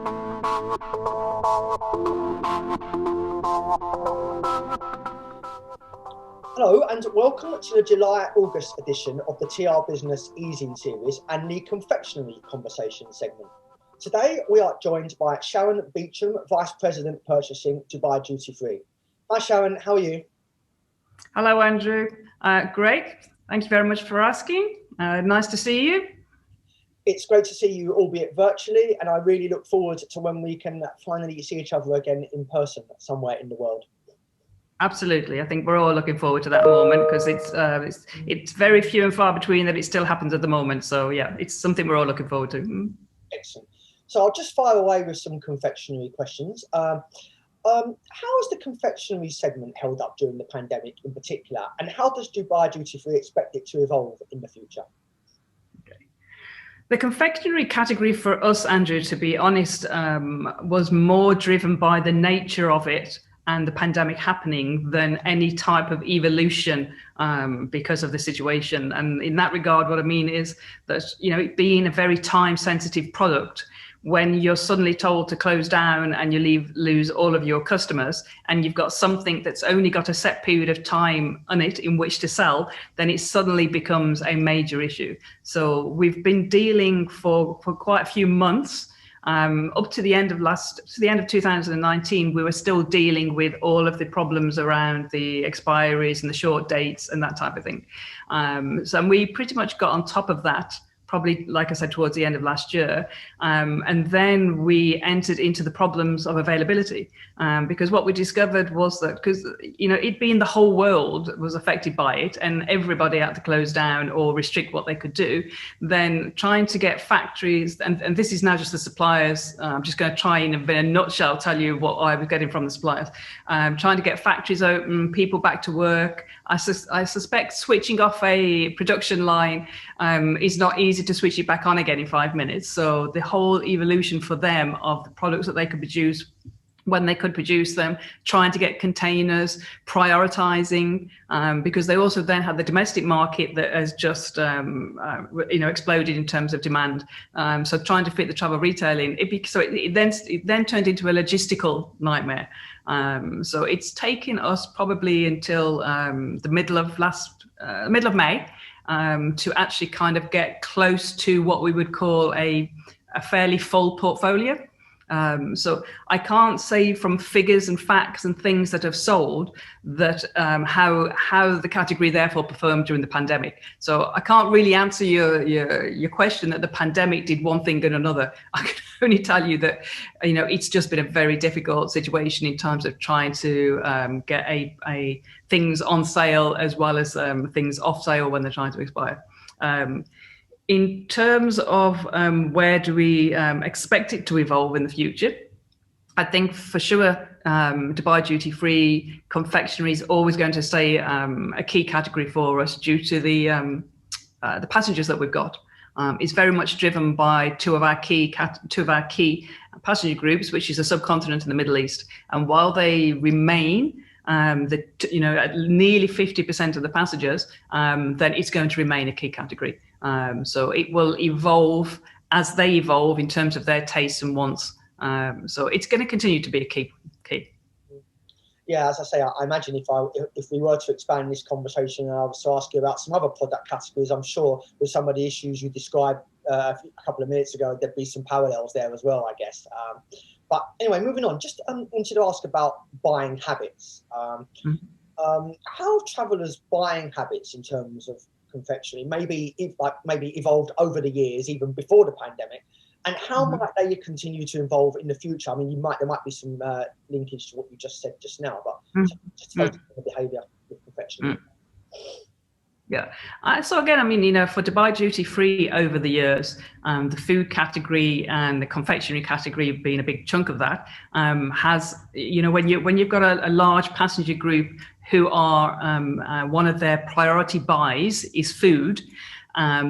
Hello and welcome to the July-August edition of the TRBusiness Easing series and the confectionery conversation segment. Today we are joined by Sharon Beecham, Vice President Purchasing, Dubai Duty Free. Hi Sharon, how are you? Hello Andrew, great. Thank you very much for asking. Nice to see you. It's great to see you, albeit virtually, and I really look forward to when we can finally see each other again in person somewhere in the world. Absolutely, I think we're all looking forward to that moment because it's very few and far between that it still happens at the moment. So yeah, it's something we're all looking forward to. Excellent. So I'll just fire away with some confectionery questions. How has the confectionery segment held up during the pandemic in particular, and how does Dubai Duty Free expect it to evolve in the future? The confectionery category for us, Andrew, to be honest, was more driven by the nature of it and the pandemic happening than any type of evolution because of the situation. And in that regard, what I mean is that, you know, it being a very time-sensitive product, when you're suddenly told to close down and you lose all of your customers and you've got something that's only got a set period of time on it in which to sell, then it suddenly becomes a major issue. So we've been dealing for quite a few months, up to the end of 2019, we were still dealing with all of the problems around the expiries and the short dates and that type of thing. So we pretty much got on top of that, probably, like I said, towards the end of last year. And then we entered into the problems of availability because what we discovered was that, because, you know, it being the whole world was affected by it and everybody had to close down or restrict what they could do, then trying to get factories, and this is now just the suppliers, I'm just going to try in a nutshell tell you what I was getting from the suppliers, trying to get factories open, people back to work. I suspect switching off a production line is not easy to switch it back on again in 5 minutes. So the whole evolution for them of the products that they could produce, when they could produce them, trying to get containers, prioritizing, because they also then had the domestic market that has just exploded in terms of demand. So trying to fit the travel retailing, it then turned into a logistical nightmare. So it's taken us probably until the middle of May to actually kind of get close to what we would call a fairly full portfolio. So I can't say from figures and facts and things that have sold that how the category therefore performed during the pandemic. So I can't really answer your question that the pandemic did one thing and another. I can only tell you that, you know, it's just been a very difficult situation in terms of trying to get a things on sale as well as things off sale when they're trying to expire. In terms of where do we expect it to evolve in the future, I think for sure Dubai Duty Free confectionery is always going to stay a key category for us due to the passengers that we've got. It's very much driven by two of our key passenger groups, which is the subcontinent and the Middle East. And while they remain nearly 50% of the passengers, then it's going to remain a key category. So it will evolve as they evolve in terms of their tastes and wants. So it's going to continue to be a key. Yeah, as I say, I imagine if we were to expand this conversation and I was to ask you about some other product categories, I'm sure with some of the issues you described a couple of minutes ago, there'd be some parallels there as well, I guess. But anyway, moving on, just wanted to ask about buying habits. How have travellers' buying habits in terms of confectionery maybe evolved over the years, even before the pandemic, and how might they continue to evolve in the future? I mean, there might be some linkage to what you just said just now, but just the behaviour with confectionery. Yeah. So again, I mean, you know, for Dubai Duty Free over the years, the food category and the confectionery category being a big chunk of that, has, you know, when you've got a large passenger group who are one of their priority buys is food,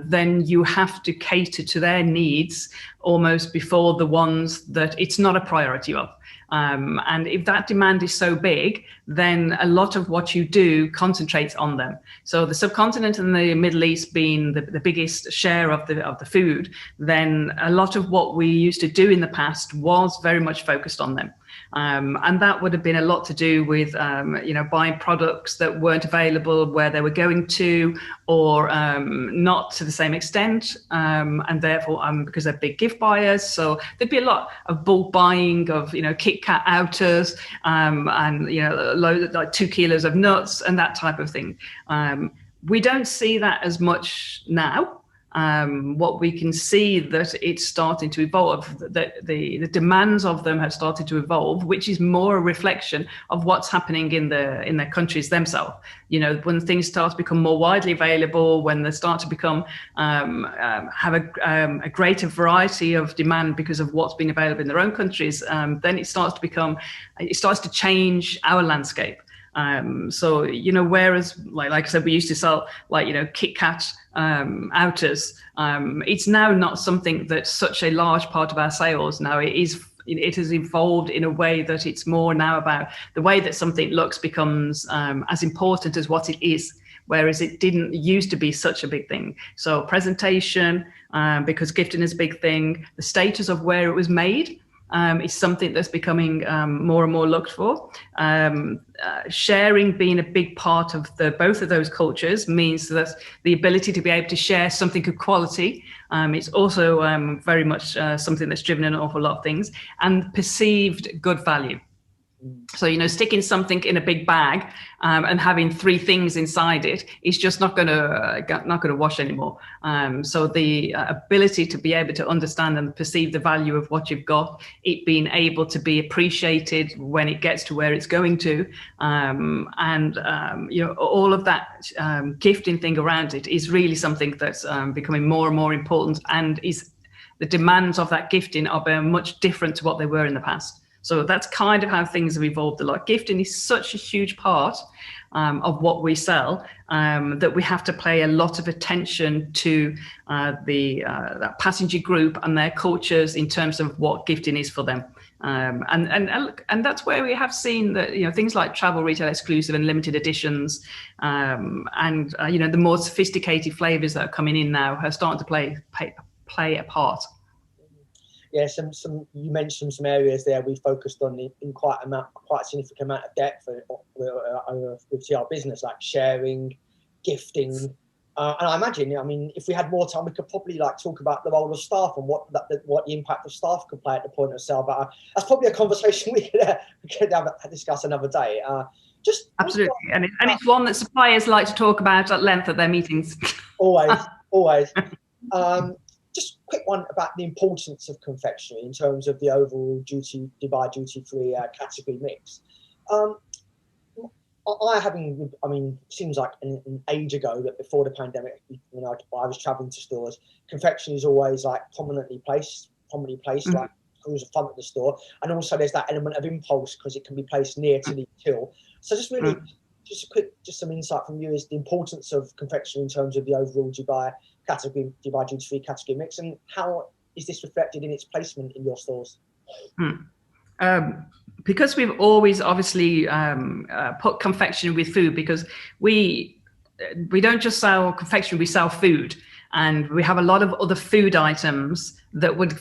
then you have to cater to their needs almost before the ones that it's not a priority of. And if that demand is so big, then a lot of what you do concentrates on them. So the subcontinent and the Middle East being the biggest share of the food, then a lot of what we used to do in the past was very much focused on them. And that would have been a lot to do with, buying products that weren't available where they were going to, or not to the same extent. And therefore, because they're big gift buyers. So there'd be a lot of bulk buying of, Kit Kat outers, and, like 2 kilos of nuts and that type of thing. We don't see that as much now. What we can see that it's starting to evolve, that the demands of them have started to evolve, which is more a reflection of what's happening in their countries themselves. When things start to become more widely available, when they start to become have a greater variety of demand because of what's been available in their own countries, then it starts to change our landscape. So whereas like I said, we used to sell Kit Kat outers, it's now not something that's such a large part of our sales. Now it has evolved in a way that it's more now about the way that something looks becomes as important as what it is, whereas it didn't used to be such a big thing. So presentation, because gifting is a big thing, the status of where it was made is something that's becoming more and more looked for. Sharing being a big part of both of those cultures means that the ability to be able to share something of quality, it's also very much something that's driven an awful lot of things, and perceived good value. So, sticking something in a big bag and having 3 things inside it is just not going to wash anymore. So the ability to be able to understand and perceive the value of what you've got, it being able to be appreciated when it gets to where it's going to, and all of that gifting thing around it is really something that's becoming more and more important, and is the demands of that gifting are very much different to what they were in the past. So that's kind of how things have evolved a lot. Gifting is such a huge part of what we sell that we have to pay a lot of attention to that passenger group and their cultures in terms of what gifting is for them. And that's where we have seen that things like travel retail exclusive and limited editions, and the more sophisticated flavors that are coming in now are starting to play a part. Yeah, some you mentioned some areas there we focused on in quite a significant amount of depth with TRBusiness, like sharing, gifting, and I imagine, if we had more time, we could probably talk about the role of staff and what the impact of staff could play at the point of sale. But that's probably a conversation we could discuss another day. Just absolutely, and it's one that suppliers like to talk about at length at their meetings. always. Just a quick one about the importance of confectionery in terms of the overall Dubai duty-free category mix. Seems like an age ago that before the pandemic, when I was traveling to stores, confectionery is always prominently placed, mm-hmm. like towards the front of the store, and also there's that element of impulse because it can be placed near to the till. So just really, mm-hmm. just some insight from you is the importance of confectionery in terms of the overall Dubai duty-free category mix, and how is this reflected in its placement in your stores? Because we've always obviously put confectionery with food, because we don't just sell confectionery, we sell food, and we have a lot of other food items that would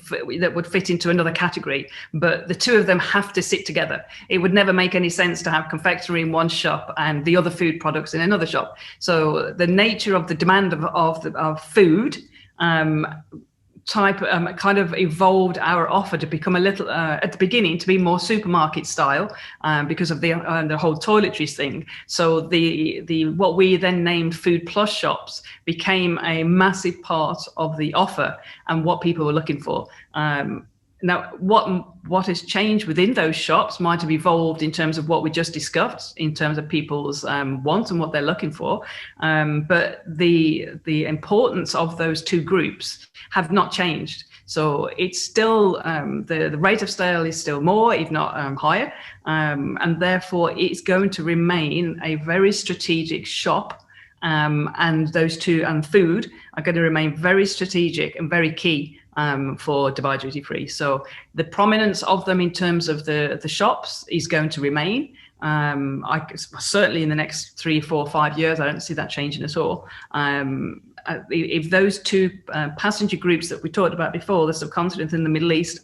fit into another category, but the two of them have to sit together. It would never make any sense to have confectionery in one shop and the other food products in another shop. So the nature of the demand of food kind of evolved our offer to become a little at the beginning to be more supermarket style, because of the whole toiletries thing. So the what we then named Food Plus shops became a massive part of the offer and what people were looking for. Now, what has changed within those shops might have evolved in terms of what we just discussed, in terms of people's wants and what they're looking for. But the importance of those two groups have not changed. So it's still, the rate of sale is still more, if not higher. And therefore, it's going to remain a very strategic shop. And those two and food are going to remain very strategic and very key for Dubai duty free. So the prominence of them in terms of the shops is going to remain. Certainly in the next 3, 4, 5 years, I don't see that changing at all. If those two passenger groups that we talked about before, the subcontinent and the Middle East,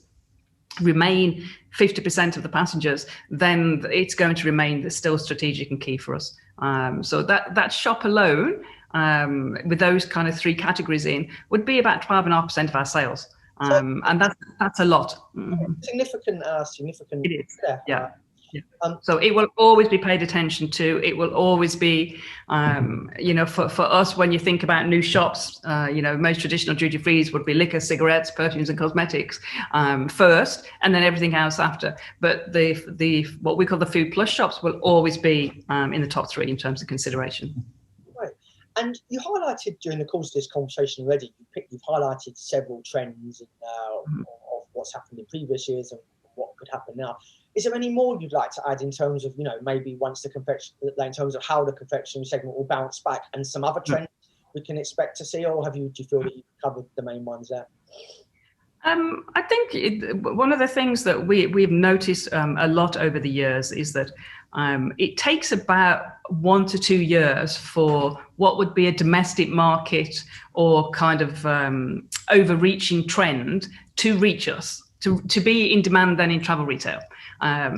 remain 50% of the passengers, then it's going to remain still strategic and key for us. So that shop alone, with those kind of 3 categories in, would be about 12.5% of our sales. And that's a lot. Significant. It is. Yeah. Yeah. So it will always be paid attention to. It will always be, for us, when you think about new shops, most traditional duty frees would be liquor, cigarettes, perfumes and cosmetics first, and then everything else after. But the what we call the food plus shops will always be in the top 3 in terms of consideration. Right. And you highlighted during the course of this conversation already, you've highlighted several trends of what's happened in previous years and what could happen now. Is there any more you'd like to add in terms of, maybe once in terms of how the confectionery segment will bounce back, and some other trends we can expect to see, or do you feel that you've covered the main ones there? I think one of the things that we've noticed a lot over the years is that it takes about 1 to 2 years for what would be a domestic market or kind of overreaching trend to reach us, to be in demand than in travel retail.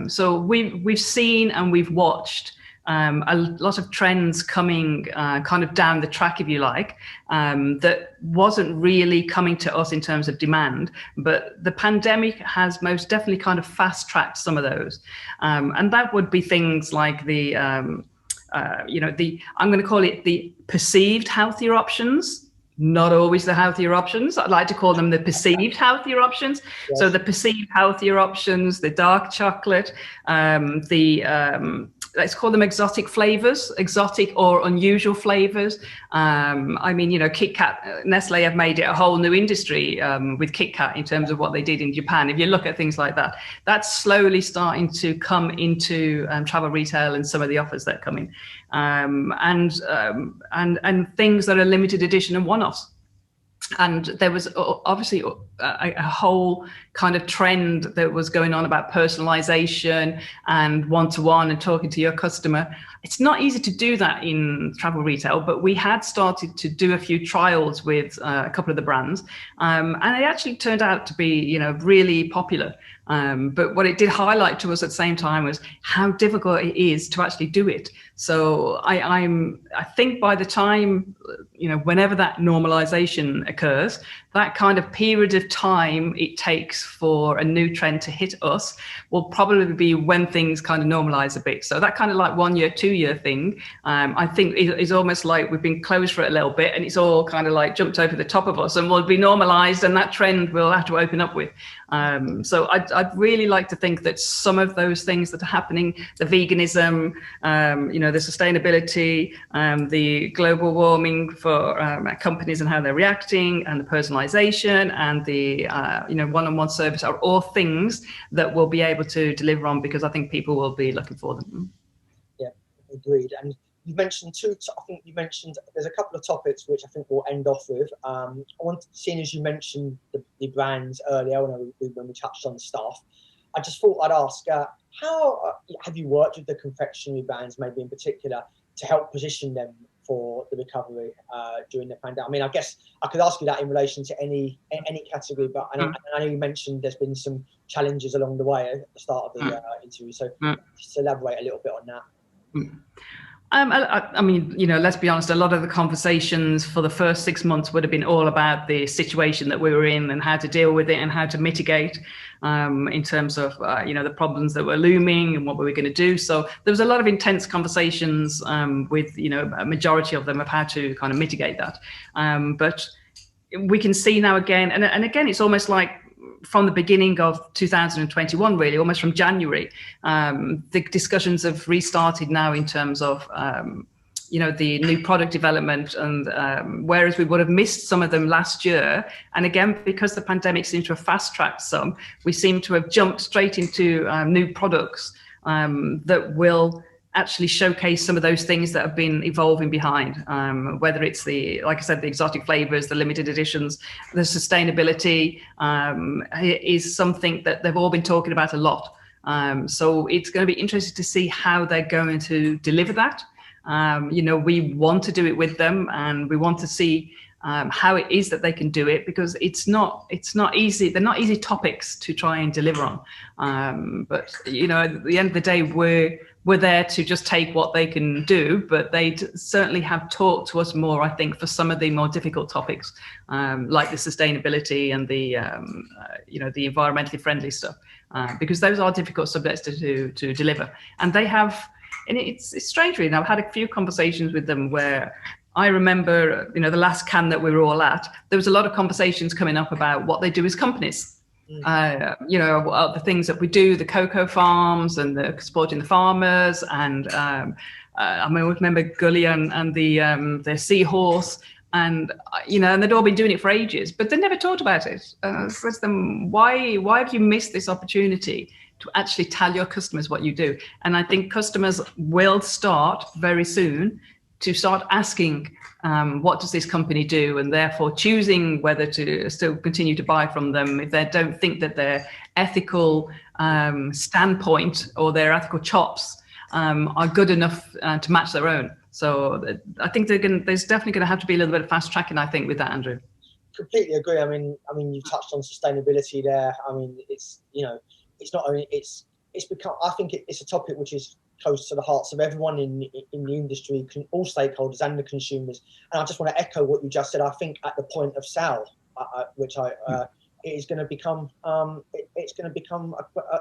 So we've seen and we've watched a lot of trends coming kind of down the track, if you like, that wasn't really coming to us in terms of demand, but the pandemic has most definitely kind of fast-tracked some of those. And that would be things like I'm going to call it the perceived healthier options. Not always the healthier options. I'd like to call them the perceived healthier options. Yes. So the perceived healthier options, the dark chocolate, let's call them exotic flavors, exotic or unusual flavors. Kit Kat, Nestle have made it a whole new industry with Kit Kat in terms of what they did in Japan. If you look at things like that, that's slowly starting to come into travel retail and some of the offers that come in. And things that are limited edition and one-offs. And there was obviously a whole kind of trend that was going on about personalization and one-to-one and talking to your customer. It's not easy to do that in travel retail, but we had started to do a few trials with a couple of the brands, and it actually turned out to be, really popular. But what it did highlight to us at the same time was how difficult it is to actually do it. So I think by the time, whenever that normalization occurs, that kind of period of time it takes for a new trend to hit us will probably be when things kind of normalize a bit. So that kind of like 1 year, 2 year thing, I think is almost like we've been closed for it a little bit and it's all kind of like jumped over the top of us and will be normalized, and that trend we'll have to open up with. So I'd really like to think that some of those things that are happening, the veganism, the sustainability, the global warming for companies and how they're reacting, and the personalization and the one-on-one service are all things that we'll be able to deliver on, because I think people will be looking for them. Yeah, agreed. And you mentioned there's a couple of topics which I think we'll end off with. Seeing as you mentioned the brands earlier when we touched on staff, I just thought I'd ask, how have you worked with the confectionery brands, maybe in particular, to help position them for the recovery during the pandemic? I mean, I guess I could ask you that in relation to any category, but I know you mentioned there's been some challenges along the way at the start of the interview. So just elaborate a little bit on that. Let's be honest, a lot of the conversations for the first 6 months would have been all about the situation that we were in and how to deal with it and how to mitigate in terms of, the problems that were looming and what we were going to do. So there was a lot of intense conversations with, a majority of them of how to kind of mitigate that. But we can see now again, and again, it's almost like from the beginning of 2021, really, almost from January, the discussions have restarted now in terms of, the new product development, and whereas we would have missed some of them last year. And again, because the pandemic seemed to have fast-tracked some, we seem to have jumped straight into new products that will actually showcase some of those things that have been evolving behind, whether it's like I said, the exotic flavors, the limited editions, the sustainability is something that they've all been talking about a lot. So it's going to be interesting to see how they're going to deliver that. We want to do it with them, and we want to see how it is that they can do it, because it's not easy. They're not easy topics to try and deliver on. But at the end of the day, we're there to just take what they can do, but they certainly have talked to us more, I think, for some of the more difficult topics, like the sustainability and the the environmentally friendly stuff, because those are difficult subjects to deliver. And they have, and it's strange really. I've had a few conversations with them where I remember, the last can that we were all at, there was a lot of conversations coming up about what they do as companies. The things that we do, the cocoa farms and the supporting the farmers, and I remember Gully and the seahorse, and and they'd all been doing it for ages, but they never talked about it. I said to them, why have you missed this opportunity to actually tell your customers what you do? And I think customers will start very soon to start asking, what does this company do, and therefore choosing whether to still continue to buy from them if they don't think that their ethical standpoint or their ethical chops are good enough to match their own. So I think there's definitely going to have to be a little bit of fast tracking, I think, with that, Andrew. Completely agree. I mean, you touched on sustainability there. I mean, it's not only it's become. I think it's a topic which is close to the hearts of everyone in the industry, all stakeholders and the consumers. And I just want to echo what you just said. I think at the point of sale, it is going to become it's going to become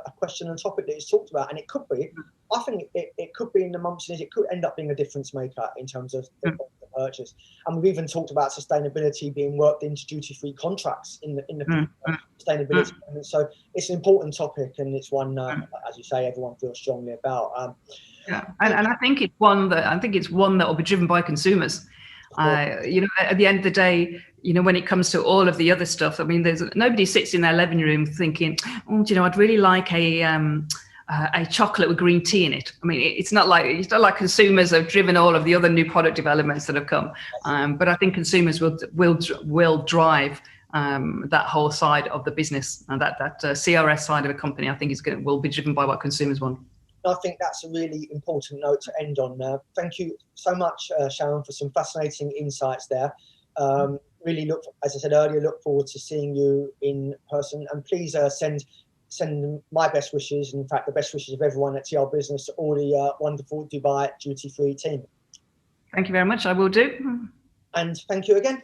a question and topic that is talked about, and it could be. I think it could be in the months, and it could end up being a difference maker in terms of the purchase. And we've even talked about sustainability being worked into duty-free contracts in the sustainability. So it's an important topic, and it's one, as you say, everyone feels strongly about. And I think it's one that will be driven by consumers. At the end of the day, when it comes to all of the other stuff, I mean, nobody sits in their living room thinking, I'd really like a chocolate with green tea in it. I mean, it's not like consumers have driven all of the other new product developments that have come. But I think consumers will drive that whole side of the business, and that CRS side of a company, I think will be driven by what consumers want. I think that's a really important note to end on. Thank you so much, Sharon, for some fascinating insights there. Really as I said earlier, look forward to seeing you in person. And please send my best wishes, and in fact, the best wishes of everyone at TRBusiness to all the wonderful Dubai duty-free team. Thank you very much. I will do. And thank you again.